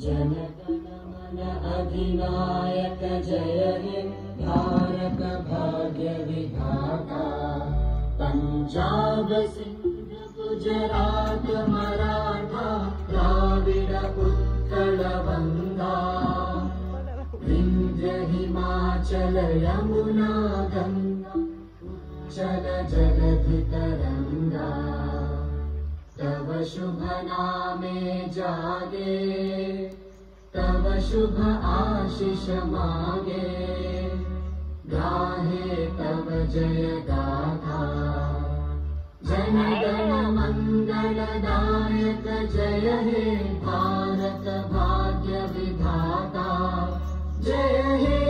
जनगण मन अधिनायक जय हे भारत भाग्य विधाता। पंजाब सिंध गुजरात मराठा द्राविड उत्कल बंगा। विंध्य हिमाचल यमुना गंगा उच्चल जलधि तरंगा। तव शुभ नामे जागे तव शुभ आशीष मागे। गाहे तव जय गाथा जनगण मंगलदायक जय हे भारत भाग्य विधाता। जय हे